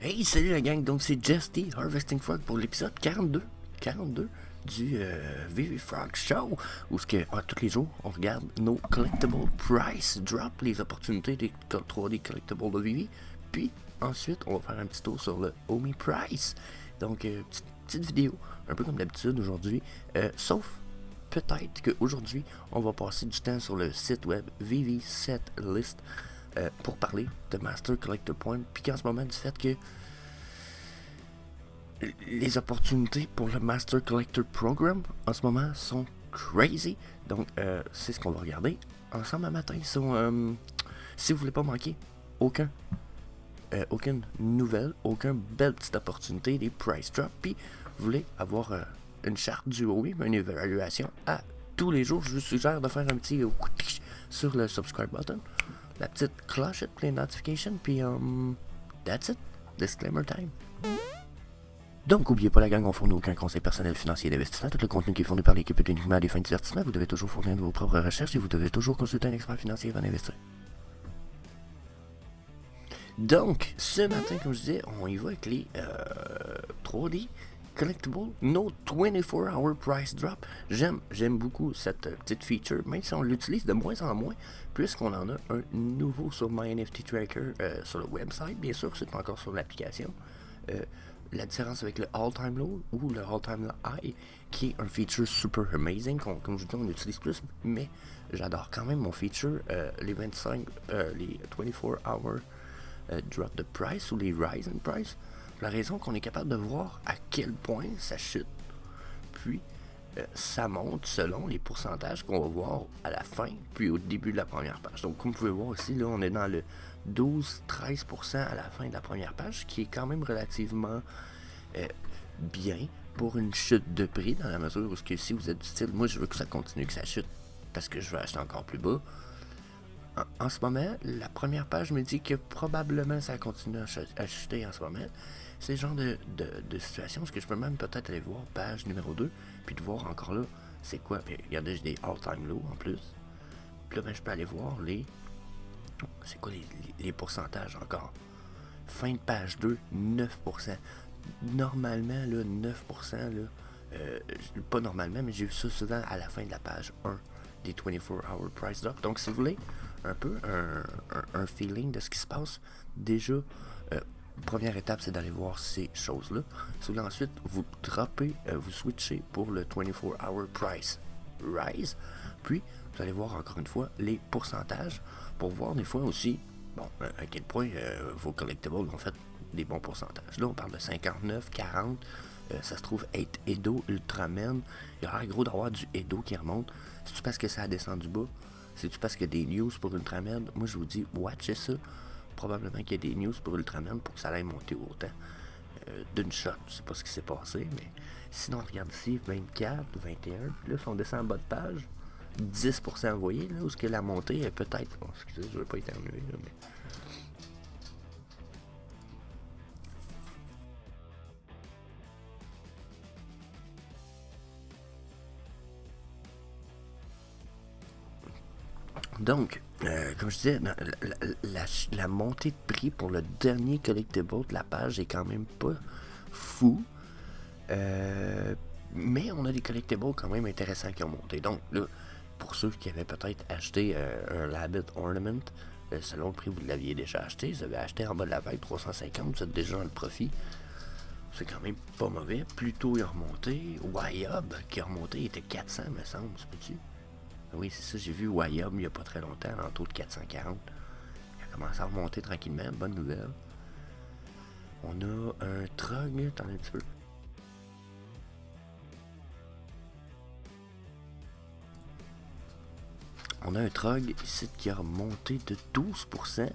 Hey, salut la gang, donc c'est Justy Harvesting Frog pour l'épisode 42 du VV Frog Show, où tous les jours on regarde nos collectible price drop, les opportunités des 3D collectibles de VV, puis ensuite on va faire un petit tour sur le Omi Price, donc petite vidéo, un peu comme d'habitude aujourd'hui, sauf peut-être qu'aujourd'hui on va passer du temps sur le site web VV Set List, pour parler de Master Collector Point, puis qu'en ce moment du fait que les opportunités pour le Master Collector Program en ce moment sont crazy. Donc c'est ce qu'on va regarder ensemble un matin. Si vous voulez pas manquer aucune nouvelle, aucune belle petite opportunité, des price drops, puis vous voulez avoir une charte du OI, une évaluation à tous les jours, je vous suggère de faire un petit sur le subscribe button, la petite clochette, les notifications, puis that's it. Disclaimer time. Donc, n'oubliez pas la gang, on fournit aucun conseil personnel financier d'investissement. Tout le contenu qui est fourni par l'équipe est uniquement à des fins de divertissement. Vous devez toujours fournir vos propres recherches et vous devez toujours consulter un expert financier avant d'investir. Donc, ce matin, comme je disais, on y va avec les 3D Collectible No 24-Hour Price Drop. J'aime beaucoup cette petite feature, même si on l'utilise de moins en moins, puisqu'on en a un nouveau sur MyNFT Tracker sur le website. Bien sûr, c'est pas encore sur l'application. La différence avec le All-Time Low ou le All-Time High, qui est un feature super amazing, comme je vous dis, on utilise plus, mais j'adore quand même mon feature, les 24-hour drop de price ou les rise in price. La raison qu'on est capable de voir à quel point ça chute, puis ça monte selon les pourcentages qu'on va voir à la fin, puis au début de la première page. Donc, comme vous pouvez voir ici, là, on est dans le 12-13% à la fin de la première page, ce qui est quand même relativement bien pour une chute de prix, dans la mesure où si vous êtes du style, moi je veux que ça continue, que ça chute, parce que je veux acheter encore plus bas. En ce moment, la première page me dit que probablement ça continue à chuter en ce moment. C'est le genre de situation où je peux même peut-être aller voir page numéro 2, puis de voir encore là, c'est quoi. Puis regardez, j'ai des all-time low en plus. Puis là, je peux aller voir c'est quoi les pourcentages encore. Fin de page 2, 9%. Normalement, là, 9%, là, pas normalement, mais j'ai vu ça souvent à la fin de la page 1 des 24-hour price drop. Donc, si vous voulez un peu un feeling de ce qui se passe, déjà, première étape, c'est d'aller voir ces choses-là. Si vous voulez ensuite, vous droppez, vous switchez pour le 24-hour price rise, puis vous allez voir encore une fois les pourcentages pour voir des fois aussi, bon, à quel point vos collectibles ont fait des bons pourcentages. Là, on parle de 59, 40, ça se trouve être Edo, Ultraman. Il y a l'air gros d'avoir du Edo qui remonte. C'est-tu parce que ça a descendu bas? C'est-tu parce qu'il y a des news pour Ultraman? Moi, je vous dis, watchez ça. Probablement qu'il y a des news pour Ultraman pour que ça aille monter autant d'une shot. Je sais pas ce qui s'est passé, mais sinon, on regarde ici, 24, 21. Puis là, si on descend en bas de page, 10%, vous voyez, là, où est-ce que la montée est peut-être... Bon, excusez, je ne vais pas éternuer, là, mais... Donc, comme je disais, la montée de prix pour le dernier collectible de la page est quand même pas fou. Mais on a des collectibles quand même intéressants qui ont monté. Donc là, pour ceux qui avaient peut-être acheté un Labbit Ornament, selon le prix vous l'aviez déjà acheté, vous avez acheté en bas de la vague 350, vous êtes déjà dans le profit. C'est quand même pas mauvais. Plutôt il a remonté. Wyob qui a remonté, il était 400 me semble, c'est peux-tu? Oui, c'est ça, j'ai vu Wyob il n'y a pas très longtemps, en taux de 440. Il a commencé à remonter tranquillement, bonne nouvelle. On a un Trog, attendez un petit peu. On a un Trog ici qui a remonté de 12%. Ça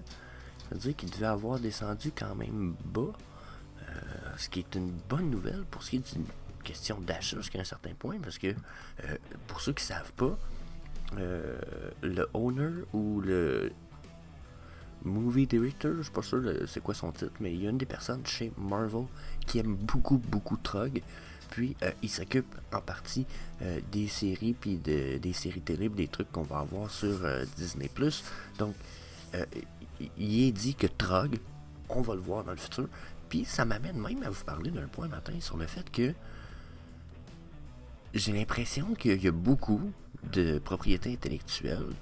veut dire qu'il devait avoir descendu quand même bas. Ce qui est une bonne nouvelle pour ce qui est d'une question d'achat jusqu'à un certain point. Parce que pour ceux qui ne savent pas, le owner ou le movie director, je suis pas sûr c'est quoi son titre, mais il y a une des personnes chez Marvel qui aime beaucoup Trog. Puis il s'occupe en partie des séries, puis des séries télé, des trucs qu'on va avoir sur Disney+. Donc il est dit que Trog on va le voir dans le futur. Puis ça m'amène même à vous parler d'un point matin sur le fait que j'ai l'impression qu'il y a beaucoup de propriétés intellectuelles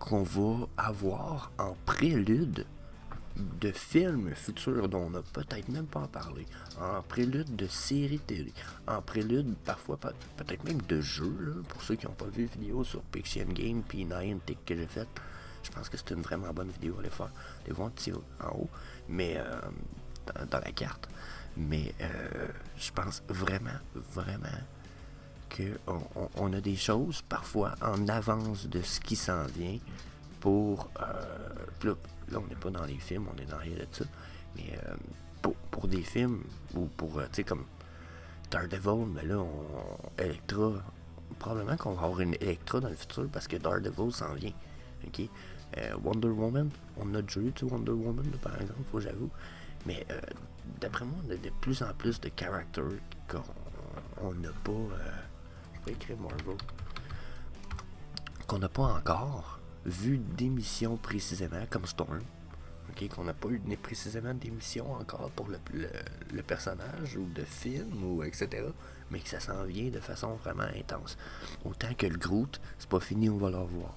qu'on va avoir en prélude de films futurs dont on n'a peut-être même pas parlé, en prélude de séries télé, en prélude parfois peut-être même de jeux, là, pour ceux qui n'ont pas vu vidéo sur Pixie Game puis Niantic que j'ai faite. Je pense que c'est une vraiment bonne vidéo à aller faire. Les voir petit en haut, mais dans la carte. Mais je pense vraiment qu'on a des choses parfois en avance de ce qui s'en vient pour... là, on n'est pas dans les films, on est dans rien de ça, mais pour des films, ou pour, tu sais, comme Daredevil, mais là, Electra, probablement qu'on va avoir une Electra dans le futur, parce que Daredevil s'en vient, ok? Wonder Woman, on a déjà eu Wonder Woman, là, par exemple, faut que j'avoue, mais d'après moi, on a de plus en plus de caractères qu'on n'a pas... je vais écrire Marvel. Qu'on n'a pas encore vu d'émissions précisément, comme Storm. Okay, qu'on n'a pas eu précisément d'émissions encore pour le personnage, ou de film, ou etc. Mais que ça s'en vient de façon vraiment intense. Autant que le Groot, c'est pas fini, on va le revoir.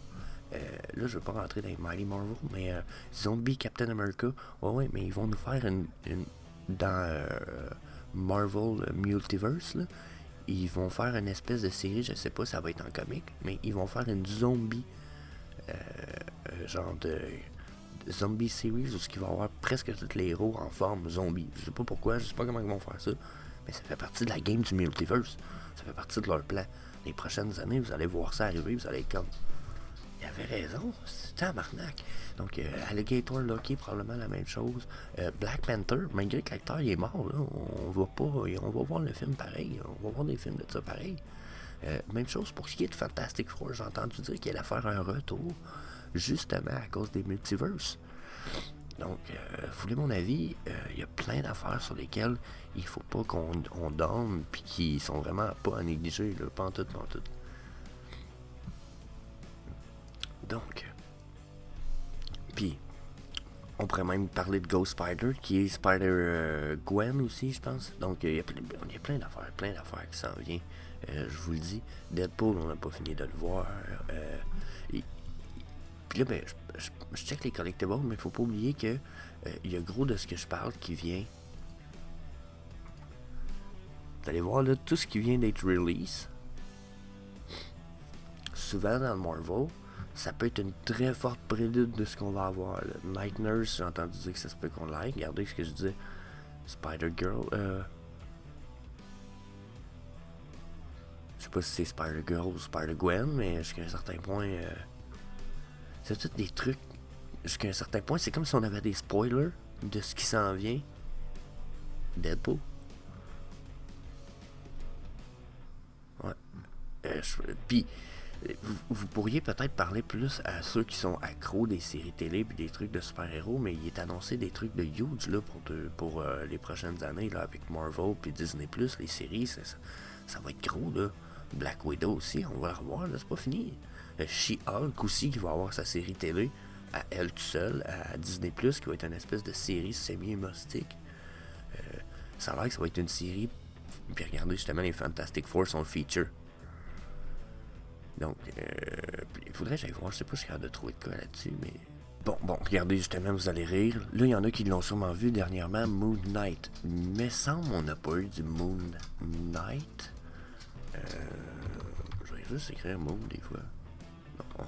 Là, je veux pas rentrer dans les Mighty Marvel, mais Zombie Captain America, ouais, mais ils vont nous faire une dans Marvel Multiverse, là, ils vont faire une espèce de série, je sais pas, ça va être en comique, mais ils vont faire une zombie, genre de zombie series où il va y avoir presque tous les héros en forme zombie. Je sais pas pourquoi, je sais pas comment ils vont faire ça, mais ça fait partie de la game du multiverse. Ça fait partie de leur plan. Les prochaines années, vous allez voir ça arriver, vous allez être comme... Il avait raison, c'était un marnac. Donc, Alligator Loki, probablement la même chose. Black Panther, malgré que l'acteur il est mort, là, on va voir le film pareil. On va voir des films de ça pareil. Même chose pour ce qui est de Fantastic Four, j'ai entendu dire qu'il allait faire un retour, justement à cause des multiverses. Donc, vous voulez mon avis, il y a plein d'affaires sur lesquelles il faut pas qu'on dorme, puis qui sont vraiment pas à négliger, là, pas en tout. Donc, puis, on pourrait même parler de Ghost Spider, qui est Spider-Gwen aussi, je pense. Donc, il y a plein d'affaires qui s'en viennent. Je vous le dis, Deadpool, on n'a pas fini de le voir. Puis là, ben, je check les collectibles, mais il faut pas oublier que il y a gros de ce que je parle qui vient. Vous allez voir là, tout ce qui vient d'être release. Souvent dans le Marvel, ça peut être une très forte prélude de ce qu'on va avoir. Là. Night Nurse, j'ai entendu dire que ça se peut qu'on l'aille. Regardez ce que je disais. Spider-Girl, je sais pas si c'est Spider-Girl ou Spider-Gwen, mais jusqu'à un certain point, c'est tout des trucs. Jusqu'à un certain point, c'est comme si on avait des spoilers de ce qui s'en vient. Deadpool. Ouais. Puis, vous pourriez peut-être parler plus à ceux qui sont accros des séries télé et des trucs de super-héros, mais il est annoncé des trucs de huge là, pour les prochaines années là, avec Marvel et Disney+, les séries, ça va être gros là. Black Widow aussi, on va la revoir, là, c'est pas fini. She-Hulk aussi, qui va avoir sa série télé à elle toute seule, à Disney+, qui va être une espèce de série semi-humoristique. Ça a l'air que ça va être une série, puis regardez justement, les Fantastic Four sont feature. Donc, il faudrait que j'aille voir, je sais pas si je suis capable de trouver de cas là-dessus, mais... Bon, regardez, justement, vous allez rire. Là, il y en a qui l'ont sûrement vu dernièrement, Moon Knight. Mais semble on n'a pas eu du Moon Knight. Je vais juste écrire Moon des fois. Non,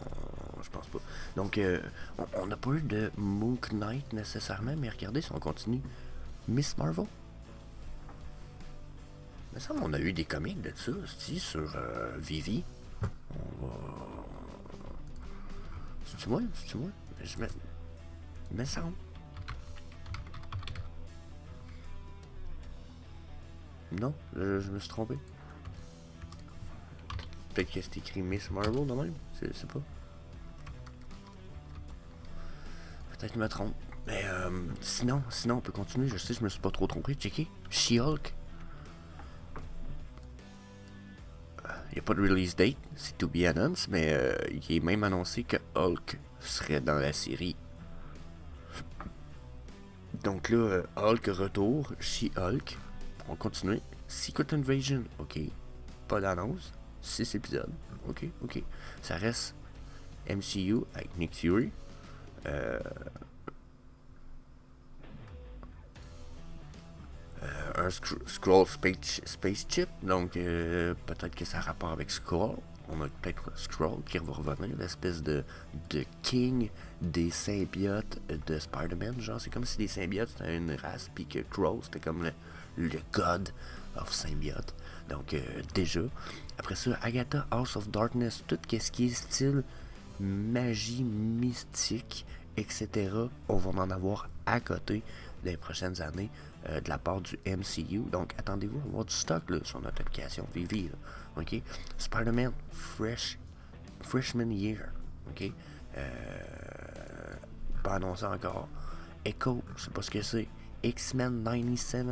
je pense pas. Donc, on n'a pas eu de Moon Knight nécessairement, mais regardez si on continue. Miss Marvel. Mais ça, on a eu des comics de ça, aussi, sur Vivi. On va... C'est-tu moi? Je me semble. Non, je me suis trompé. Peut-être que c'est écrit Miss Marvel de même, je sais pas. Peut-être que je me trompe. Mais sinon, on peut continuer. Je sais, je me suis pas trop trompé. Checker. She-Hulk. Il n'y a pas de release date, c'est to be announced, mais il est même annoncé que Hulk serait dans la série. Donc là, Hulk retour, She-Hulk, on continue. Secret Invasion, ok, pas d'annonce, 6 épisodes, ok. Ça reste MCU avec Nick Fury. Un Skrull Spaceship, donc peut-être que ça a rapport avec Skrull. On a peut-être Skrull qui va revenir, l'espèce de king des symbiotes de Spider-Man. Genre, c'est comme si les symbiotes c'était une race, puis que Skrull c'était comme le god of symbiote. Donc, déjà. Après ça, Agatha House of Darkness, tout ce qui est style magie mystique, etc. On va en avoir à côté des prochaines années de la part du MCU. Donc, attendez-vous à avoir du stock là, sur notre application Vivi. Là, ok? Spider-Man Freshman Year. Ok? Pas annoncé encore. Echo, je sais pas ce que c'est. X-Men 97.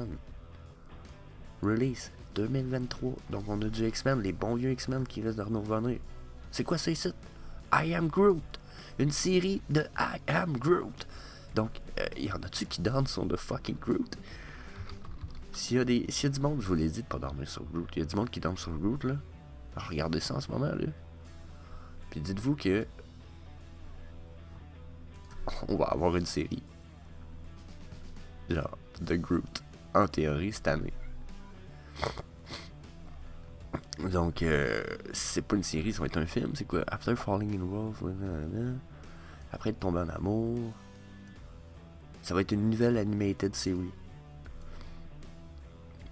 Release 2023. Donc, on a du X-Men, les bons vieux X-Men qui risquent de nous revenir. C'est quoi ça ici? I Am Groot. Une série de I Am Groot. Donc, y en a-tu qui dansent sur le fucking Groot? S'il y a du monde, je vous l'ai dit de pas dormir sur Groot. Il y a du monde qui danse sur Groot, là. Alors, regardez ça en ce moment, là. Puis dites-vous que on va avoir une série. Genre, de Groot. En théorie, cette année. Donc, c'est pas une série, ça va être un film. C'est quoi? After Falling in Love. Après de tomber en amour. Ça va être une nouvelle animated série.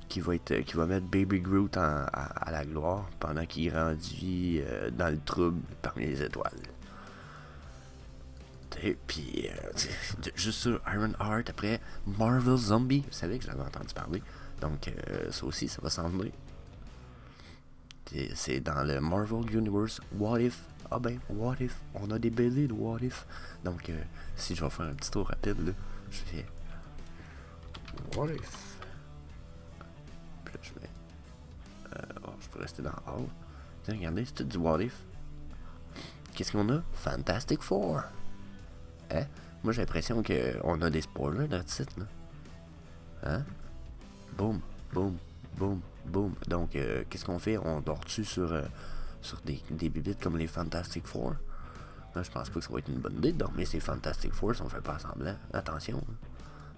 Qui va mettre Baby Groot à la gloire pendant qu'il grandit dans le trouble parmi les étoiles. Puis, juste sur Iron Heart, après Marvel Zombie, vous savez que j'avais entendu parler. Donc, ça aussi, ça va s'en venir. C'est dans le Marvel Universe. What If? Ah ben, What If? On a des BD de What If. Donc, si je vais faire un petit tour rapide, là, je fais What If? Puis là, je mets. Je peux rester dans All. Tiens, regardez, c'est tout du What If. Qu'est-ce qu'on a? Fantastic Four. Hein? Moi, j'ai l'impression qu'on a des spoilers dans le titre, là. Hein? Boum, boum, boum, boum. Donc, qu'est-ce qu'on fait? On dort dessus sur des bibites comme les Fantastic Four? Là, je pense pas que ça va être une bonne idée de dormir ces Fantastic Four si on fait pas semblant. Attention.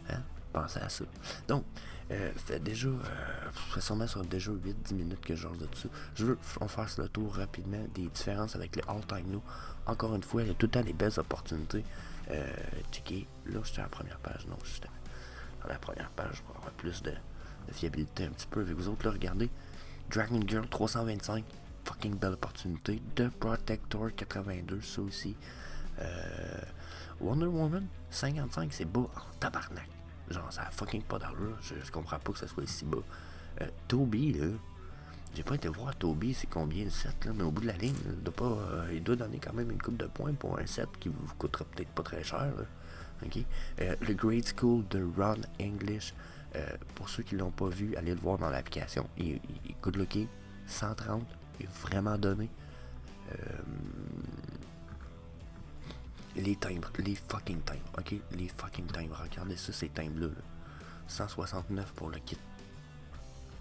Hein? Pensez à ça. Donc, fait déjà, ça sûrement sur déjà 8-10 minutes que je genre de dessus. Je veux qu'on fasse le tour rapidement des différences avec les all-time low. Encore une fois, il y a tout le temps des belles opportunités. Checker. Là, j'étais à la première page. Non, j'étais dans la première page pour avoir plus de fiabilité un petit peu avec vous autres. Là, regardez. Dragon Girl 325. Fucking belle opportunité. The Protector 82, ça aussi. Wonder Woman 55, c'est bas en tabarnak. Genre, ça a fucking pas d'allure. Je comprends pas que ça soit si bas. Toby, là. J'ai pas été voir Toby, c'est combien le set, là. Mais au bout de la ligne, il doit donner quand même une coupe de points pour un set qui vous coûtera peut-être pas très cher, là. Ok. Le Grade School de Ron English. Pour ceux qui l'ont pas vu, allez le voir dans l'application. Il est good looking. 130. Il est vraiment donné. Les timbres, les fucking timbres, ok? Les fucking timbres, regardez ça, ces timbres-là. 169 pour le kit.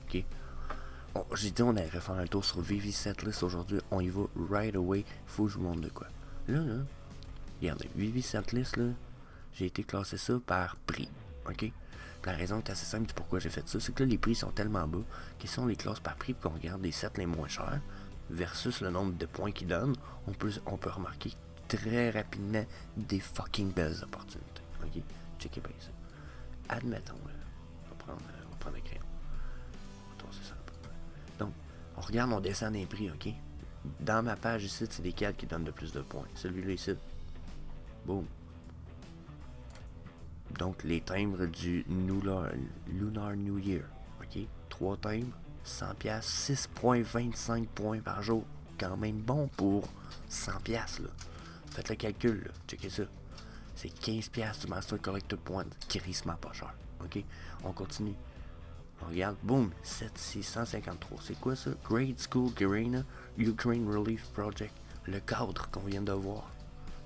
Ok? J'ai dit on allait faire un tour sur VV Setlist aujourd'hui. On y va right away. Faut que je vous montre de quoi. Là, regardez, VV Setlist, là, j'ai été classé ça par prix. Ok? La raison est assez simple du pourquoi j'ai fait ça, c'est que là, les prix sont tellement bas que si on les classe par prix et qu'on regarde les sets les moins chers versus le nombre de points qu'ils donnent, on peut remarquer très rapidement des fucking belles opportunités. Ok? Checkez bien ça. Admettons, là, on va prendre le crayon. On va tosser ça un peu. Donc, on regarde, on descend les prix, ok? Dans ma page ici, c'est lesquels qui donnent le plus de points. Celui-là ici. Boom. Donc, les timbres du Lunar New Year. Ok? 3 timbres, 100$, 6,25 points par jour. Quand même bon pour 100$, là. Faites le calcul, là. Checkez ça. C'est 15$ du Master Collector Point. Crissement pas cher. Ok? On continue. On regarde. Boom. 7653. C'est quoi ça? Grade School Garena Ukraine Relief Project. Le cadre qu'on vient de voir.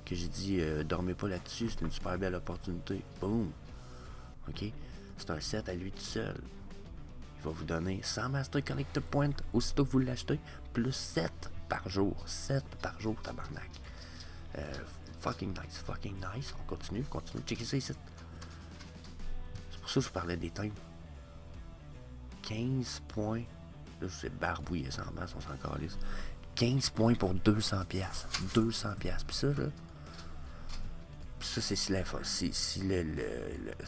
Que j'ai dit, dormez pas là-dessus. C'est une super belle opportunité. Boom. OK? C'est un set à lui tout seul. Il va vous donner 100 Master Collector Points aussitôt que vous l'achetez, plus 7 par jour. 7 par jour, tabarnak. Fucking nice, fucking nice. On continue. Checkez ça ici. C'est pour ça que je parlais des times. 15 points. Là, je sais barbouiller ça en masse, on s'en calisse. 15 points pour 200$. 200$. Puis ça, là. Puis ça, c'est si le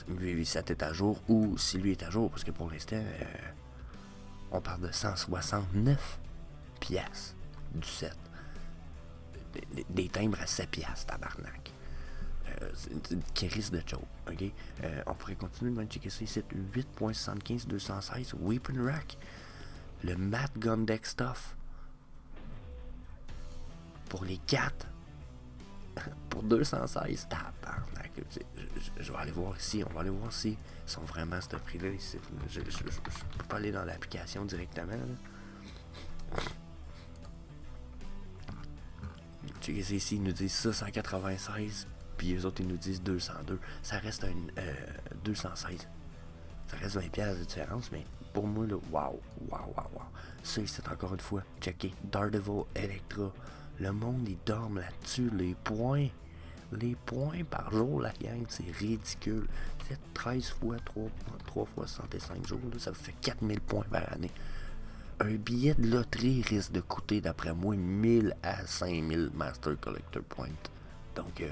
VV7 est à jour ou si lui est à jour. Parce que pour l'instant, on parle de 169$ du set. Des timbres à 7$, tabarnak. C'est une crise de joke, ok? On pourrait continuer de checker ça ici. 8.75 216 Weapon Rack. Le Matte Gun Deck Stuff. Pour les 4. Pour 216, tabarnak. Je vais aller voir ici. On va aller voir si ils sont vraiment à ce prix-là ici. Je peux pas aller dans l'application directement, là. Checkez ça ici, ils nous disent ça 196, puis les autres ils nous disent 202. Ça reste un 216. Ça reste 20$ de différence, mais pour moi, là, wow. Ça ici, encore une fois, checkez. Daredevil Electra. Le monde, il dorme là-dessus. Les points par jour, la gang, c'est ridicule. C'est 13 fois 3 fois 65 jours, là, ça fait 4000 points par année. Un billet de loterie risque de coûter, d'après moi, 1000 à 5000 Master Collector Points. Donc,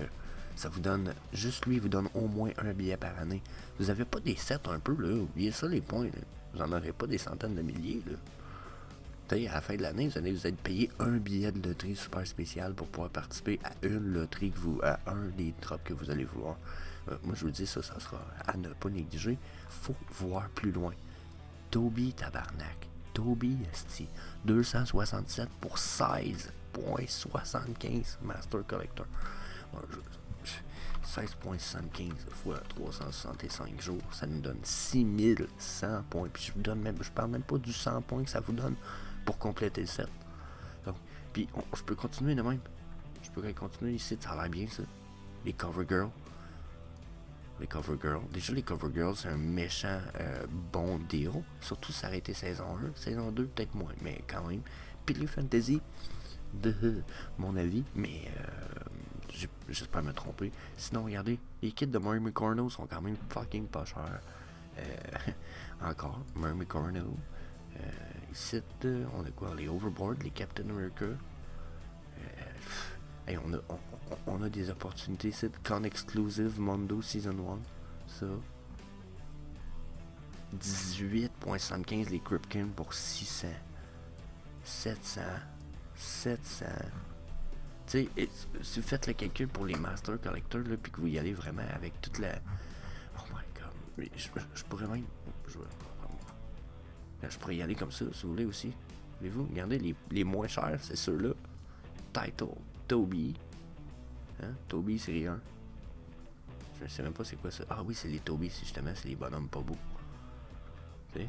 ça vous donne, juste lui, vous donne au moins un billet par année. Vous avez pas des sets un peu, là, oubliez ça, les points, là. Vous en aurez pas des centaines de milliers, là. T'sais, à la fin de l'année, vous allez vous être payé un billet de loterie super spécial pour pouvoir participer à une loterie à un des drops que vous allez voir. Moi, je vous dis, ça sera à ne pas négliger. Faut voir plus loin. Toby Tabarnak. Toby, esti. 267 pour 16.75 Master Collector. 16.75 fois 365 jours, ça nous donne 6100 points. Puis je parle même pas du 100 points que ça vous donne pour compléter le set. Donc, puis je peux continuer de même. Je peux continuer ici, ça a l'air bien ça. Les Cover Girls. Déjà, les Cover Girls, c'est un méchant bon deal. Surtout si ça aurait été saison 1. Saison 2, peut-être moins, mais quand même. Puis les Fantasy, de mon avis, mais j'espère me tromper. Sinon, regardez, les kits de Murray McCornell sont quand même fucking pas chers. Encore, Murray McCornell. Ici, on a quoi? Les Overboard, les Captain America. Hey, on a des opportunités ici. Con Exclusive Mondo Season 1. Ça. 18.75 les Kripken pour 600. 700. Tu sais, si vous faites le calcul pour les Master Collector, là, puis que vous y allez vraiment avec toute la... Oh my god. Je pourrais même... Je pourrais y aller comme ça, si vous voulez aussi. Voulez-vous? Regardez, les moins chers, c'est ceux-là. Title. Toby. Hein? Toby série 1. Je ne sais même pas c'est quoi ça. Ah oui, c'est les Toby, justement, c'est les bonhommes pas beaux. Tu sais?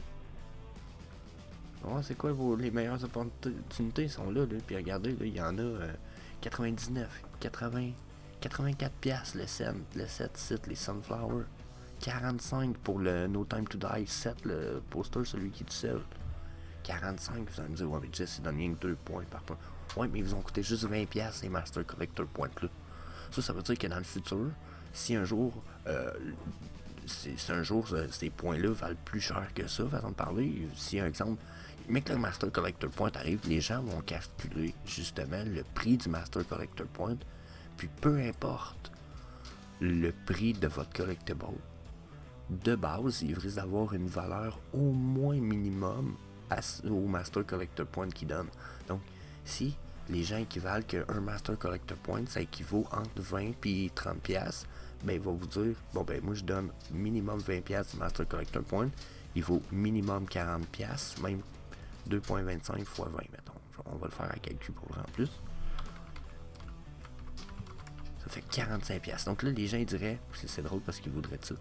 Oh, c'est quoi les meilleures opportunités sont là, puis regardez, là, il y en a 99, 80, 84$ le set site, les Sunflower. 45 pour le No Time to Die set, le poster, celui qui est tout seul. 45, vous allez me dire, ouais, mais Jess, il donne rien que 2 points par point. Ouais, mais ils vous ont coûté juste 20$ les Master Collector Points là. Ça veut dire que dans le futur, si un jour, ces points-là valent plus cher que ça, façon de parler, si un exemple, mais que le Master Collector Point arrive, les gens vont calculer justement le prix du Master Collector Point, puis peu importe le prix de votre collectible, de base, il risque d'avoir une valeur au moins minimum au Master Collector Point qu'il donne. Donc, si les gens équivalent qu'un Master Collector Point, ça équivaut entre 20 et 30$, ben il va vous dire, bon ben moi je donne minimum 20$ du Master Collector Point, il vaut minimum 40$, même 2.25 x 20, mettons. On va le faire à calcul pour en plus. Ça fait 45$. Donc là, les gens ils diraient, c'est drôle parce qu'ils voudraient ça.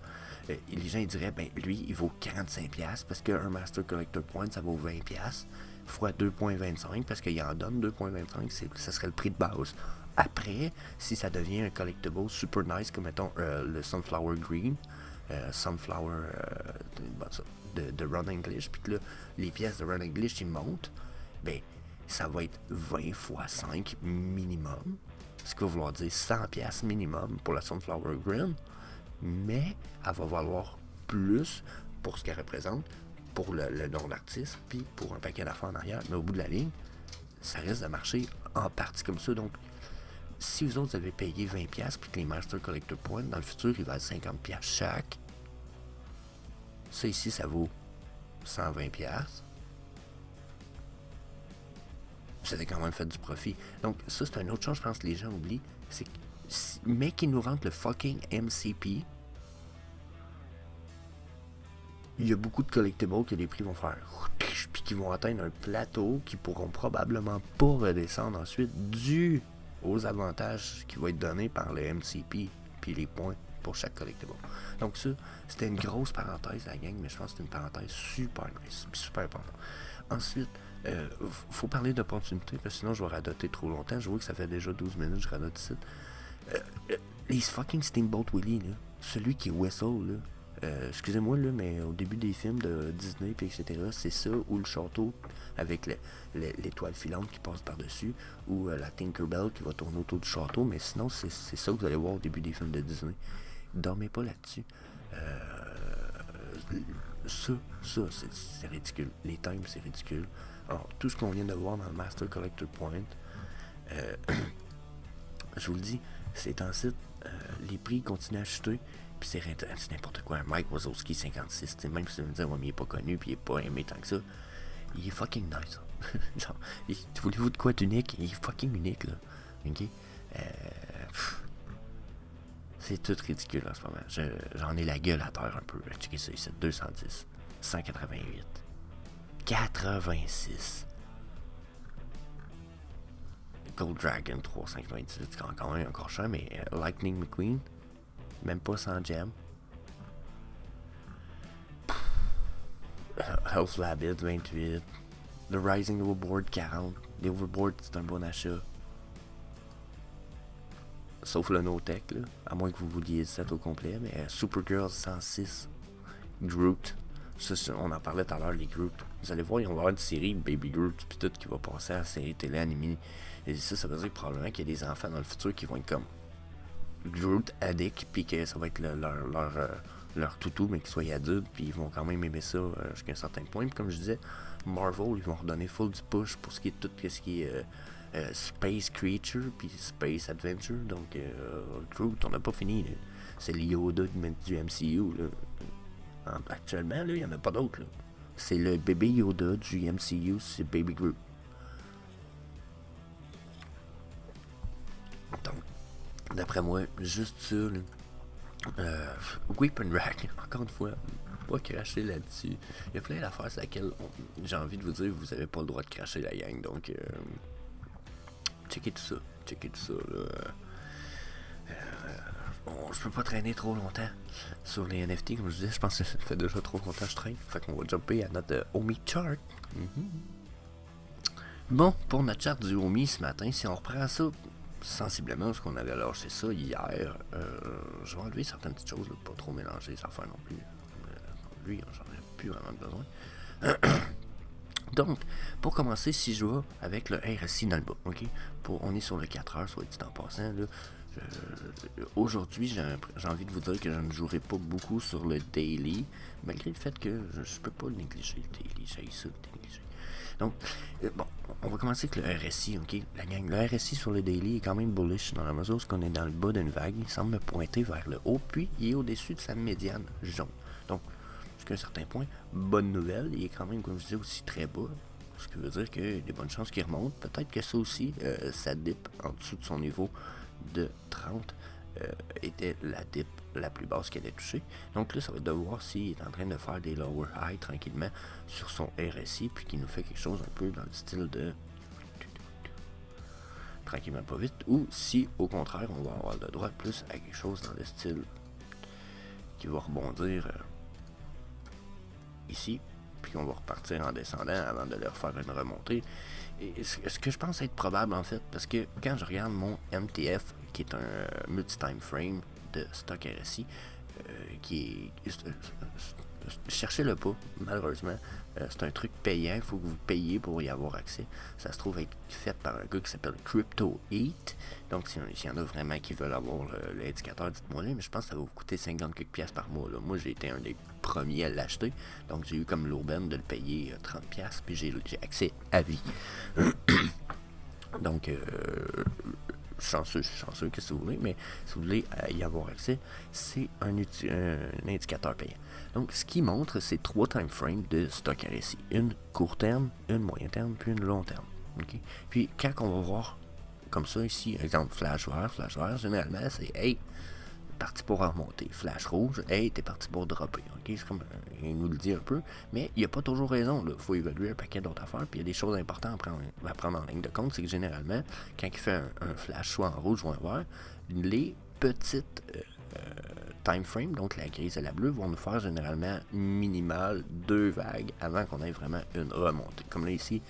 Les gens ils diraient, ben lui, il vaut 45$ parce qu'un Master Collector Point, ça vaut 20$ fois 2.25 parce qu'il en donne 2.25, ça serait le prix de base. Après, si ça devient un collectible super nice, comme mettons le Sunflower Green, Sunflower de Run English, puis que là, les pièces de Run English, ils montent, ben, ça va être 20 fois 5 minimum, ce qui va vouloir dire 100 pièces minimum pour la Sunflower Green, mais elle va valoir plus pour ce qu'elle représente, pour le nom d'artiste, puis pour un paquet d'affaires en arrière, mais au bout de la ligne, ça risque de marcher en partie comme ça. Donc, si vous autres avez payé 20$ puis que les Master Collector Points, dans le futur, ils valent 50$ chaque, ça ici, ça vaut 120$. Vous avez quand même fait du profit. Donc, ça, c'est une autre chose, je pense que les gens oublient. C'est que, mais qu'ils nous rentrent le fucking MCP, il y a beaucoup de collectibles que les prix vont faire puis qui vont atteindre un plateau qui pourront probablement pas redescendre ensuite dû aux avantages qui vont être donnés par le MCP puis les points pour chaque collectible. Donc ça, c'était une grosse parenthèse la gang, mais je pense que c'est une parenthèse super importante. Ensuite, faut parler d'opportunités parce que sinon je vais radoter trop longtemps. Je vois que ça fait déjà 12 minutes, je radote ici. Les fucking Steamboat Willie, là, celui qui whistle, là, excusez-moi là, mais au début des films de Disney puis etc., c'est ça, ou le château avec l'étoile filante qui passe par-dessus, ou la Tinkerbell qui va tourner autour du château, mais sinon c'est ça que vous allez voir au début des films de Disney. Dormez pas là-dessus. Ça c'est ridicule. Les times, c'est ridicule. Alors, tout ce qu'on vient de voir dans le Master Collector Point, je vous le dis, c'est un site, les prix continuent à chuter. Puis c'est n'importe quoi. Mike Wazowski 56, même si vous me dites, ouais, mais il est pas connu, puis il est pas aimé tant que ça. Il est fucking nice. Genre, voulez-vous de quoi d'unique? Il est fucking unique, là. Ok? C'est tout ridicule en ce moment. J'en ai la gueule à terre un peu. Checkez ça ici. 210. 188. 86. Gold Dragon 398. C'est quand même encore cher, mais Lightning McQueen. Même pas sans gem. Health Labbit 28. The Rising Overboard 40. Les Overboard, c'est un bon achat. Sauf le No-Tech, là. À moins que vous vouliez le set au complet. Mais Supergirl 106. Groot. Ça, on en parlait tout à l'heure, les Groot. Vous allez voir, ils vont avoir une série Baby Groot puis tout qui va passer à la série télé animée. Et ça veut dire probablement qu'il y a des enfants dans le futur qui vont être comme Groot addict, puis que ça va être leur toutou, mais qu'ils soient adultes, puis ils vont quand même aimer ça jusqu'à un certain point. Puis comme je disais, Marvel, ils vont redonner full du push pour ce qui est tout ce qui est Space Creature, puis Space Adventure. Donc, Groot, on n'a pas fini. Là. C'est le Yoda du MCU. Là. Actuellement, là, il n'y en a pas d'autres. C'est le bébé Yoda du MCU, c'est Baby Groot. Donc, d'après moi, juste ça, Weapon Rack, encore une fois, pas cracher là-dessus. Il y a plein d'affaires sur lesquelles j'ai envie de vous dire vous avez pas le droit de cracher la gang, donc checkez tout ça, là. Je peux pas traîner trop longtemps sur les NFT, comme je disais, je pense que ça fait déjà trop longtemps que je traîne, fait qu'on va jumper à notre Omi chart. Bon, pour notre chart du Omi ce matin, si on reprend ça sensiblement parce qu'on avait lâché ça hier, je vais enlever certaines petites choses, là, pas trop mélanger les affaires non plus. Lui, j'en ai plus vraiment besoin. Donc, pour commencer, si je vais avec le RSI dans le bas, ok? On est sur le 4 heures, soit dit en passant, là. Aujourd'hui, j'ai envie de vous dire que je ne jouerai pas beaucoup sur le daily, malgré le fait que je peux pas le négliger, le daily, j'ai ça, le négliger. Donc, bon, on va commencer avec le RSI, ok? La gang, le RSI sur le daily est quand même bullish dans la mesure où on est dans le bas d'une vague, il semble me pointer vers le haut, puis il est au-dessus de sa médiane jaune. Donc, jusqu'à un certain point, bonne nouvelle, il est quand même, comme je disais, aussi très bas, ce qui veut dire qu'il y a des bonnes chances qu'il remonte. Peut-être que ça aussi, ça dip en dessous de son niveau de 30 était la dip la plus basse qu'elle ait touchée. Donc là, ça va être de voir s'il est en train de faire des lower high tranquillement sur son RSI, puis qu'il nous fait quelque chose un peu dans le style de tranquillement pas vite, ou si au contraire on va avoir le droit plus à quelque chose dans le style qui va rebondir ici, puis on va repartir en descendant avant de leur faire une remontée. Et ce que je pense être probable en fait, parce que quand je regarde mon MTF, qui est un multi-time frame de stock RSI, qui est... Cherchez-le pas, malheureusement. C'est un truc payant, il faut que vous payiez pour y avoir accès. Ça se trouve être fait par un gars qui s'appelle Crypto Eat. Donc, s'il y en a vraiment qui veulent avoir l'indicateur, dites-moi là, mais je pense que ça va vous coûter 50 quelques piastres par mois. Là. Moi, j'ai été un des premiers à l'acheter. Donc, j'ai eu comme l'aubaine de le payer 30 piastres, puis j'ai accès à vie. Donc, chanceux, qu'est-ce que vous voulez, mais si vous voulez y avoir accès, c'est un indicateur payant. Donc, ce qui montre, c'est 3 time frames de stock RSI. Une court terme, une moyen terme, puis une long terme. Okay? Puis, quand on va voir comme ça ici, exemple, flash vert, généralement, c'est « Hey, parti pour remonter. » Flash rouge, « Hey, t'es parti pour dropper. » Okay? C'est comme, il nous le dit un peu, mais il n'y a pas toujours raison. Il faut évaluer un paquet d'autres affaires, puis il y a des choses importantes à prendre en ligne de compte. C'est que généralement, quand il fait un flash soit en rouge ou en vert, les petites time frame, donc la grise et la bleue, vont nous faire généralement minimal 2 vagues avant qu'on ait vraiment une remontée. Comme là ici,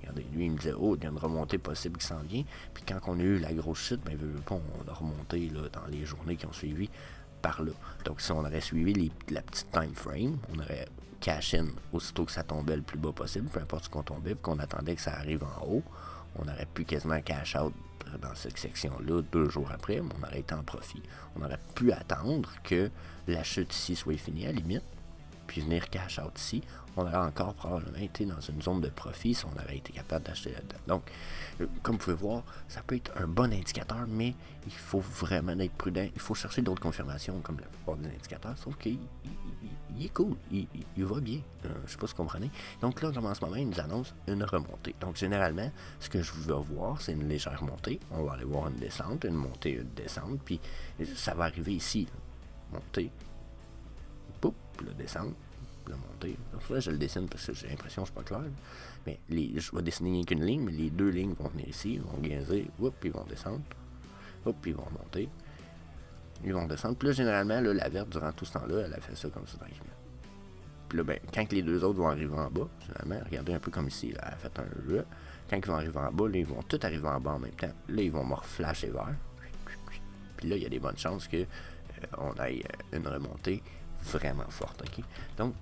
regardez, lui il me disait, oh, il y a une remontée possible qui s'en vient. Puis quand on a eu la grosse chute, ben on a remonté là, dans les journées qui ont suivi par là. Donc si on aurait suivi la petite time frame, on aurait cash in aussitôt que ça tombait le plus bas possible, peu importe ce qu'on tombait, puis qu'on attendait que ça arrive en haut, on aurait pu quasiment cash out dans cette section-là 2 jours après, mais on aurait été en profit. On aurait pu attendre que la chute ici soit finie à la limite, puis venir cash out ici. On aurait encore probablement été dans une zone de profit si on avait été capable d'acheter là-dedans. Donc, comme vous pouvez voir, ça peut être un bon indicateur, mais il faut vraiment être prudent. Il faut chercher d'autres confirmations comme la plupart des indicateurs, sauf qu'il est cool, il va bien. Je ne sais pas si vous comprenez. Donc là, comme en ce moment, il nous annonce une remontée. Donc généralement, ce que je veux voir, c'est une légère montée. On va aller voir une descente, une montée, une descente, puis ça va arriver ici. Là. Montée, poup, puis là, descente. La montée. Donc là, je le dessine parce que j'ai l'impression que je suis pas clair. Mais je vais dessiner qu'une ligne, mais les 2 lignes vont venir ici, ils vont gaiser, puis ils vont descendre. Puis ils vont monter. Ils vont descendre. Puis là, généralement, là, la verte, durant tout ce temps-là, elle a fait ça comme ça tranquillement. Puis là, ben, quand les 2 autres vont arriver en bas, généralement, regardez un peu comme ici, là, elle a fait un E. Quand ils vont arriver en bas, là, ils vont tous arriver en bas en même temps. Là, ils vont me reflasher vert. Puis là, il y a des bonnes chances que on ait une remontée vraiment forte. Okay? Donc,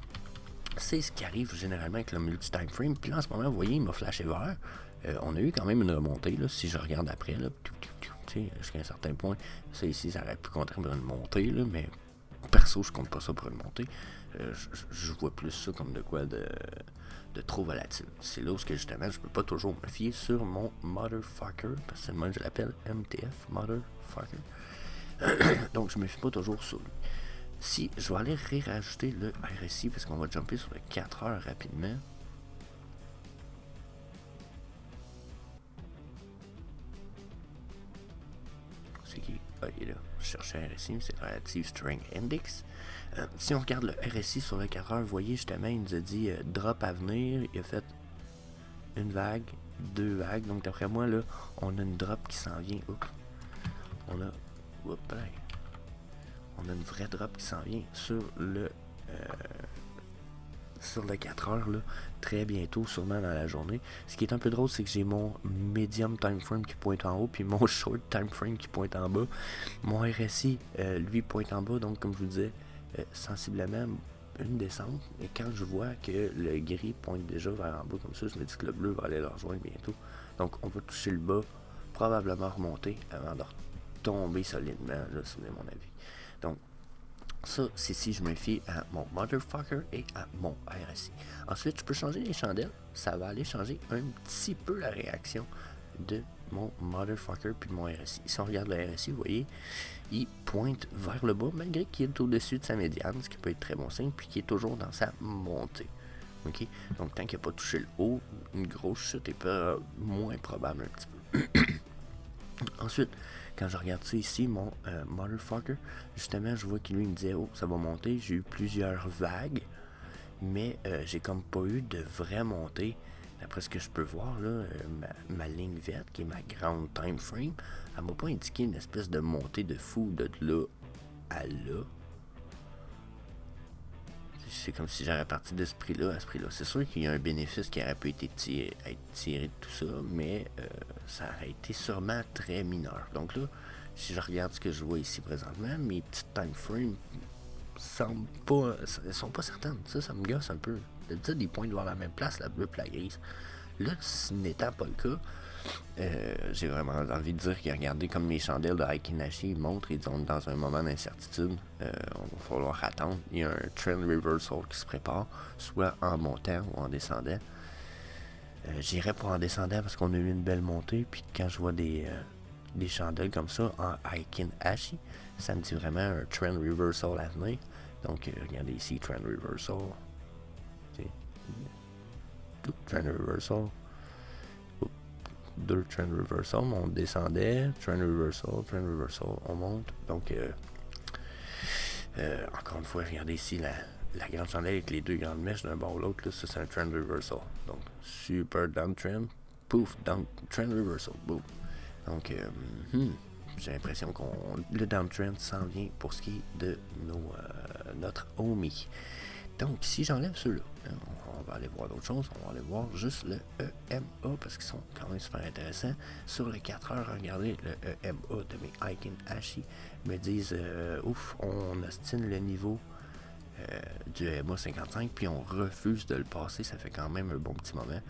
c'est ce qui arrive généralement avec le multi-time frame. Puis là, en ce moment, vous voyez, il m'a flashé vert. On a eu quand même une remontée, là, si je regarde après, là, jusqu'à un certain point. Ça ici, ça aurait pu compter pour une montée, là, mais perso, je compte pas ça pour une montée. Je vois plus ça comme de quoi de trop volatile. C'est là où justement, je peux pas toujours me fier sur mon motherfucker, parce que c'est le même que je l'appelle MTF, motherfucker. Donc, je me fie pas toujours sur lui. Si je vais aller rajouter le RSI parce qu'on va jumper sur le 4 heures rapidement. C'est qui? Ah, il est là. Je cherchais un RSI, mais c'est le Relative Strength Index. Si on regarde le RSI sur le 4 heures, vous voyez justement, il nous a dit drop à venir. Il a fait une vague, 2 vagues. Donc d'après moi, là, on a une drop qui s'en vient. Oups. On a une vraie drop qui s'en vient sur le 4 heures, là, très bientôt, sûrement dans la journée. Ce qui est un peu drôle, c'est que j'ai mon medium time frame qui pointe en haut, puis mon short time frame qui pointe en bas. Mon RSI, lui, pointe en bas, donc comme je vous disais, sensiblement une descente. Et quand je vois que le gris pointe déjà vers en bas comme ça, je me dis que le bleu va aller le rejoindre bientôt. Donc on va toucher le bas, probablement remonter avant de tomber solidement, là, c'est mon avis. Donc, ça, c'est si je me fie à mon motherfucker et à mon RSI. Ensuite, je peux changer les chandelles. Ça va aller changer un petit peu la réaction de mon motherfucker puis de mon RSI. Si on regarde le RSI, vous voyez, il pointe vers le bas, malgré qu'il est au-dessus de sa médiane, ce qui peut être très bon signe, puis qu'il est toujours dans sa montée. Okay? Donc, tant qu'il n'a pas touché le haut, une grosse chute est moins probable un petit peu. Ensuite, quand je regarde ça ici, mon motherfucker, justement, je vois qu'il lui me disait, oh, ça va monter. J'ai eu plusieurs vagues, mais j'ai comme pas eu de vraie montée. D'après ce que je peux voir, là, ma ligne verte, qui est ma grande time frame, elle m'a pas indiqué une espèce de montée de fou de là à là. C'est comme si j'aurais parti de ce prix-là à ce prix-là. C'est sûr qu'il y a un bénéfice qui aurait pu être tiré de tout ça, mais ça aurait été sûrement très mineur. Donc là, si je regarde ce que je vois ici présentement, mes petites time frames sont pas certaines. Ça me gosse un peu. D'habitude, ils pointent vers la même place, la bleue et la grise. Là, ce n'étant pas le cas, j'ai vraiment envie de dire que regardez comme mes chandelles de Aikinashi montrent, ils sont dans un moment d'incertitude. On va falloir attendre. Il y a un trend reversal qui se prépare, soit en montant ou en descendant. J'irais pour en descendant parce qu'on a eu une belle montée. Puis quand je vois des chandelles comme ça en Aikinashi, ça me dit vraiment un trend reversal à venir. Donc regardez ici, trend reversal. Trend reversal. Deux trend reversal, on descendait, trend reversal, on monte. Donc, encore une fois, regardez ici la grande chandelle avec les deux grandes mèches d'un bord à l'autre, là, ça c'est un trend reversal. Donc, super downtrend, pouf, down, trend reversal, boom. Donc, j'ai l'impression que le downtrend s'en vient pour ce qui est de notre OMI. Donc, si j'enlève ceux-là, on va aller voir d'autres choses. On va aller voir juste le EMA parce qu'ils sont quand même super intéressants. Sur les 4 heures, regardez le EMA de mes Aikinashi me disent ouf, on ostine le niveau du EMA 55 puis on refuse de le passer. Ça fait quand même un bon petit moment.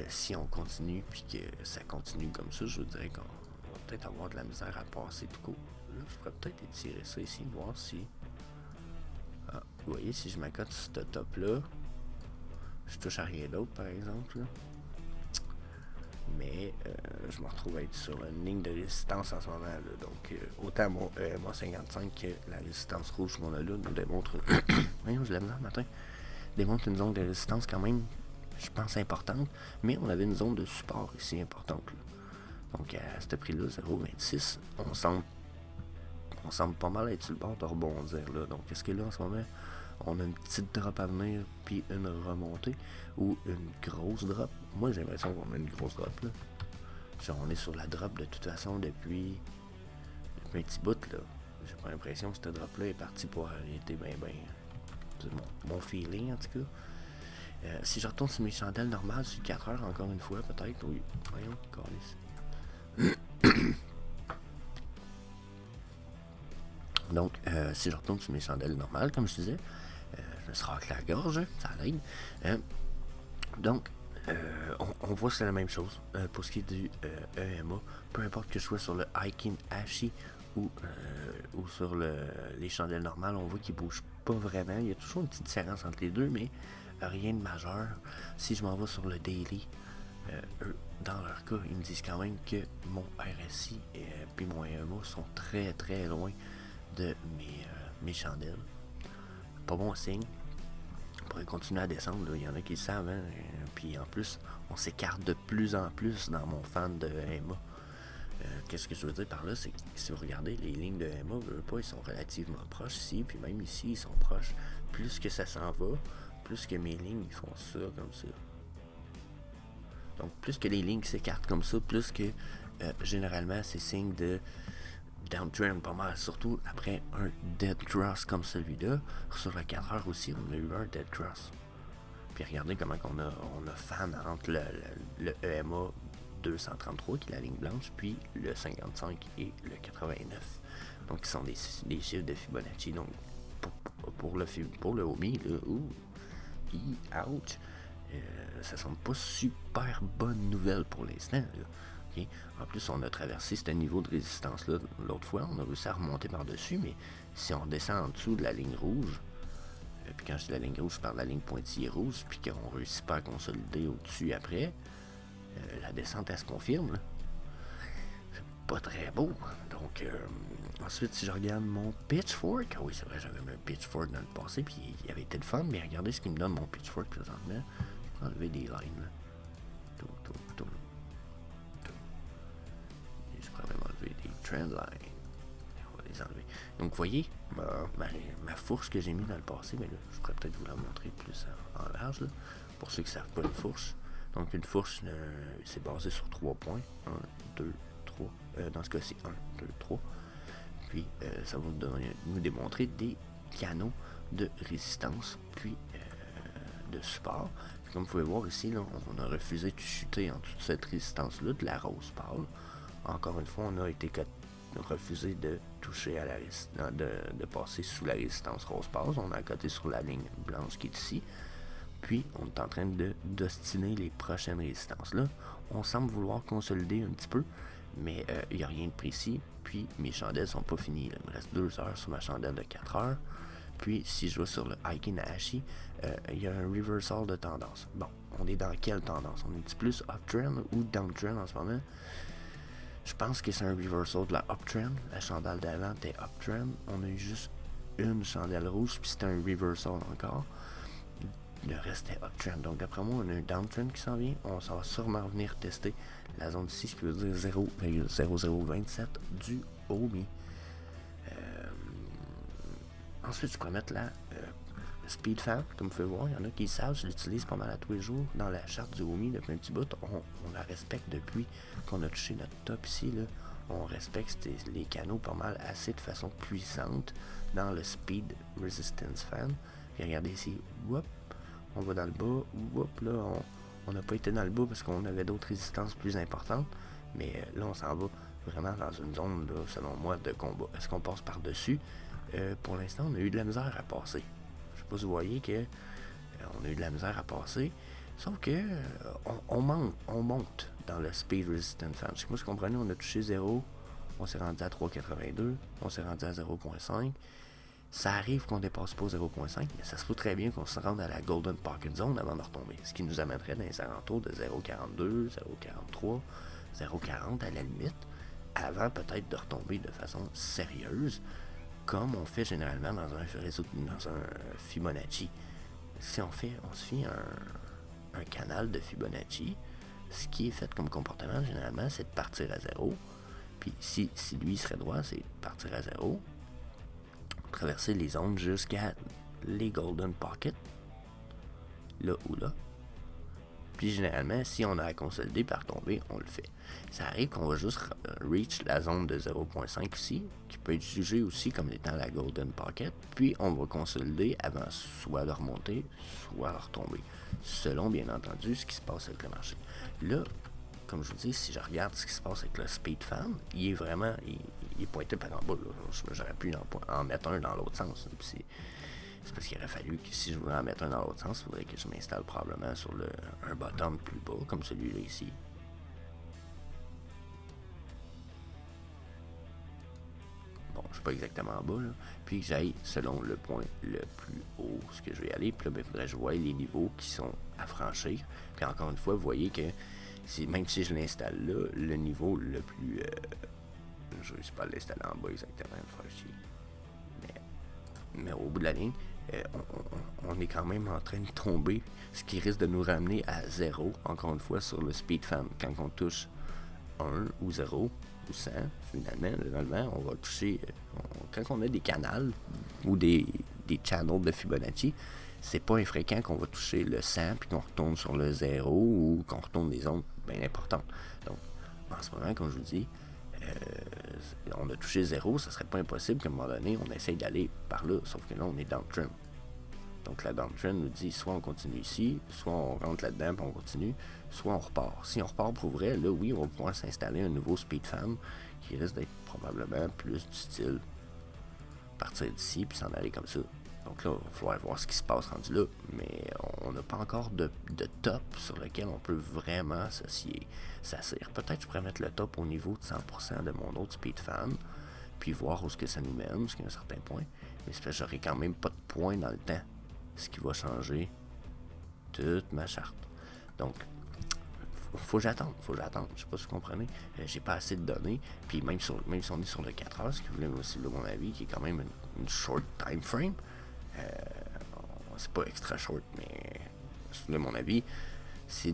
Si on continue puis que ça continue comme ça, je vous dirais qu'on va peut-être avoir de la misère à passer tout court. Là, je pourrais peut-être étirer ça ici, voir si. Vous voyez, si je m'accote sur ce top-là, je touche à rien d'autre, par exemple. Là. Mais je me retrouve à être sur une ligne de résistance en ce moment. Là. Donc, autant mon EMA 55 que la résistance rouge qu'on a là nous démontre... Voyons, je l'aime là le matin. Démontre une zone de résistance quand même, je pense, importante. Mais on avait une zone de support ici importante. Là. Donc, à ce prix-là, 0,26, on semble pas mal être sur le bord de rebondir. Là. Donc, est-ce que là, en ce moment... on a une petite drop à venir, puis une remontée, ou une grosse drop. Moi, j'ai l'impression qu'on a une grosse drop, là. Genre, on est sur la drop, de toute façon, depuis un petit bout, là. J'ai pas l'impression que cette drop-là est partie pour arrêter ben. C'est mon feeling, en tout cas. Si je retourne sur mes chandelles normales, sur 4 heures, encore une fois, peut-être, oui. Voyons, calisse. Donc, si je retourne sur mes chandelles normales, comme je disais, je me racle la gorge, ça l'aide. Donc, on voit que c'est la même chose pour ce qui est du EMA. Peu importe que je sois sur le Aikinashi ou sur les chandelles normales, on voit qu'ils ne bougent pas vraiment. Il y a toujours une petite différence entre les deux, mais rien de majeur. Si je m'en vais sur le daily, eux, dans leur cas, ils me disent quand même que mon RSI et puis mon EMA sont très très loin de mes chandelles. Pas bon signe. On pourrait continuer à descendre, il y en a qui le savent, hein? Puis en plus, on s'écarte de plus en plus dans mon fan de EMA. Qu'est-ce que je veux dire par là, c'est que si vous regardez les lignes de EMA, ils sont relativement proches ici, puis même ici, ils sont proches. Plus que ça s'en va, plus que mes lignes, ils font ça, comme ça. Donc, plus que les lignes s'écartent comme ça, plus que, généralement, c'est signe de downtrend pas mal, surtout après un dead cross comme celui-là. Sur la 4 heures aussi, on a eu un dead cross. Puis regardez comment on a fan entre le EMA 233 qui est la ligne blanche, puis le 55 et le 89. Donc qui sont des chiffres de Fibonacci. Donc pour le OMI, là, ouch, ça semble pas super bonne nouvelle pour l'instant. Là. Okay. En plus, on a traversé ce niveau de résistance-là l'autre fois. On a réussi à remonter par-dessus, mais si on descend en dessous de la ligne rouge, puis quand je dis la ligne rouge, je parle de la ligne pointillée rouge, puis qu'on ne réussit pas à consolider au-dessus après, la descente, elle se confirme. Là. C'est pas très beau. Donc, ensuite, si je regarde mon pitchfork, oui, c'est vrai, j'avais un pitchfork dans le passé, puis il avait été le fun, mais regardez ce qu'il me donne mon pitchfork présentement. Je vais enlever des lignes. Là. Je pourrais même enlever des trend lines. On va les enlever. Donc, vous voyez, ma fourche que j'ai mis dans le passé, mais là, je pourrais peut-être vous la montrer plus en large, là, pour ceux qui ne savent pas une fourche. Donc, une fourche, c'est basé sur 3 points. 1, 2, 3. Dans ce cas-ci, 1, 2, 3. Puis, ça va nous démontrer des canaux de résistance, puis de support. Puis, comme vous pouvez voir ici, là, on a refusé de chuter en toute cette résistance-là, de la rose pâle. Encore une fois, refusé de toucher à de passer sous la résistance rose pâle. On est à côté sur la ligne blanche qui est ici. Puis, on est en train d'ostiner les prochaines résistances. Là, on semble vouloir consolider un petit peu, mais il n'y a rien de précis. Puis, mes chandelles sont pas finies. Là. Il me reste 2 heures sur ma chandelle de 4 heures. Puis, si je vais sur le Heikin Ashi, il y a un reversal de tendance. Bon, on est dans quelle tendance? On est plus uptrend ou downtrend en ce moment? Je pense que c'est un reversal de la uptrend. La chandelle d'avant était uptrend. On a eu juste une chandelle rouge, puis c'était un reversal encore. Le reste est uptrend. Donc, d'après moi, on a un downtrend qui s'en vient. On s'en va sûrement venir tester la zone ici, ce qui veut dire 0,0027 du OMI. Ensuite, je pourrais mettre la Speed Fan, comme vous pouvez voir. Il y en a qui savent, je l'utilise pas mal à tous les jours dans la charte du OMI depuis un petit bout. On la respecte depuis qu'on a touché notre top ici. Là. On respecte les canaux pas mal assez de façon puissante dans le Speed Resistance Fan. Puis regardez ici, whoop, on va dans le bas, whoop, là, on n'a pas été dans le bas parce qu'on avait d'autres résistances plus importantes. Mais là, on s'en va vraiment dans une zone, là, selon moi, de combat. Est-ce qu'on passe par-dessus? Pour l'instant, on a eu de la misère à passer. Je sais pas si vous voyez que on a eu de la misère à passer. Sauf que on monte dans le Speed Resistant Fan. Je sais pas si vous comprenez, on a touché 0. On s'est rendu à 3,82. On s'est rendu à 0,5. Ça arrive qu'on dépasse pas 0,5, mais ça se peut très bien qu'on se rende à la Golden Pocket Zone avant de retomber. Ce qui nous amènerait dans les alentours de 0,42, 0,43, 0,40 à la limite, avant peut-être de retomber de façon sérieuse, comme on fait généralement dans un Fibonacci. Si on se fie à un canal de Fibonacci, ce qui est fait comme comportement généralement, c'est de partir à 0. Puis si lui serait droit, c'est de partir à 0, traverser les zones jusqu'à les Golden Pocket, là ou là. Puis généralement, si on a à consolider par tomber, on le fait. Ça arrive qu'on va juste reach la zone de 0.5 ici, qui peut être jugée aussi comme étant la Golden Pocket, puis on va consolider avant soit de remonter, soit de retomber, selon bien entendu ce qui se passe avec le marché. Là, comme je vous dis, si je regarde ce qui se passe avec le Speed Fan, il est vraiment, il est pointé par en bas. J'aurais pu en mettre un dans l'autre sens. C'est parce qu'il aurait fallu que si je voulais en mettre un dans l'autre sens, il faudrait que je m'installe probablement sur un bottom plus bas, comme celui-là ici. Bon, je suis pas exactement en bas, là. Puis que j'aille selon le point le plus haut, ce que je vais aller. Puis là, il faudrait que je voie les niveaux qui sont à franchir. Puis encore une fois, vous voyez que même si je l'installe là, le niveau le plus... je ne vais pas l'installer en bas exactement, mais au bout de la ligne, on est quand même en train de tomber, ce qui risque de nous ramener à 0, encore une fois, sur le Speed Fan. Quand on touche 1 ou 0 ou 100, finalement, on va toucher... quand on a des canals ou des channels de Fibonacci, c'est pas infréquent qu'on va toucher le 100 puis qu'on retourne sur le 0 ou qu'on retourne des zones bien importantes. Donc, en ce moment, comme je vous dis, on a touché 0, ça serait pas impossible qu'à un moment donné, on essaye d'aller par là, sauf que là, on est downtrend. Donc, la downtrend nous dit soit on continue ici, soit on rentre là-dedans et on continue, soit on repart. Si on repart pour vrai, là, oui, on va pouvoir s'installer un nouveau Speed Fan qui risque d'être probablement plus du style partir d'ici puis s'en aller comme ça. Donc là, il va falloir voir ce qui se passe rendu là, mais on n'a pas encore de top sur lequel on peut vraiment s'asseoir. Peut-être que je pourrais mettre le top au niveau de 100% de mon autre Speed Fan, puis voir où ce que ça nous mène jusqu'à un certain point. Mais c'est parce que j'aurai quand même pas de point dans le temps, ce qui va changer toute ma charte. Donc, faut que j'attende. Je sais pas si vous comprenez. J'ai pas assez de données. Puis même si on est sur le 4 heures, ce qui voulait aussi, de mon avis, qui est quand même une short time frame, c'est pas extra short, mais de mon avis, c'est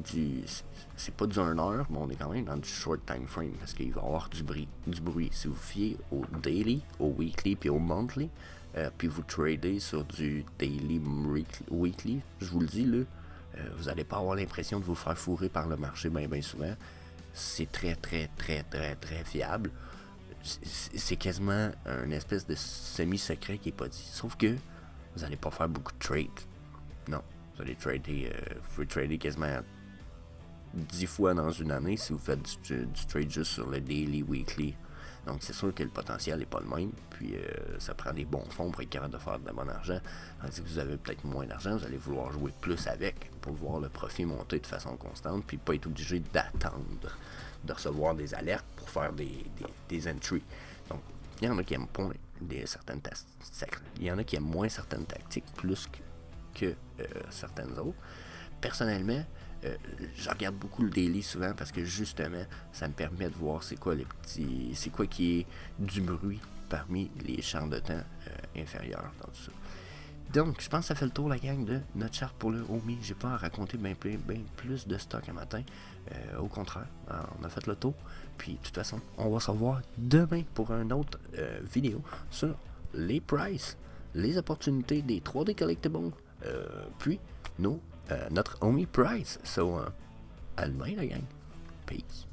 pas du 1 heure, mais on est quand même dans du short time frame parce qu'il va y avoir du bruit. Si vous fiez au daily, au weekly puis au monthly, puis vous tradez sur du daily weekly, je vous le dis là, vous n'allez pas avoir l'impression de vous faire fourrer par le marché bien souvent. C'est très fiable. C'est quasiment un espèce de semi-secret qui est pas dit. Sauf que vous n'allez pas faire beaucoup de trades. Non. Vous allez trader, vous pouvez trader quasiment 10 fois dans une année si vous faites du trade juste sur le daily, weekly. Donc c'est sûr que le potentiel n'est pas le même, puis ça prend des bons fonds pour être capable de faire de bon argent. Tandis que vous avez peut-être moins d'argent, vous allez vouloir jouer plus avec pour voir le profit monter de façon constante, puis pas être obligé d'attendre de recevoir des alertes pour faire des entries. Donc il y en a qui aiment moins certaines il y en a qui aiment moins certaines tactiques plus que certaines autres. Personnellement, je regarde beaucoup le daily souvent parce que justement, ça me permet de voir c'est quoi qui est du bruit parmi les champs de temps inférieurs dans tout ça. Donc, je pense que ça fait le tour, la gang, de notre charte pour le Omi. J'ai pas à raconter bien plus de stock un matin. Au contraire, on a fait le tour. Puis, de toute façon, on va se revoir demain pour une autre vidéo sur les prices, les opportunités des 3D Collectibles, puis notre Omi Price. So, à demain, la gang. Peace.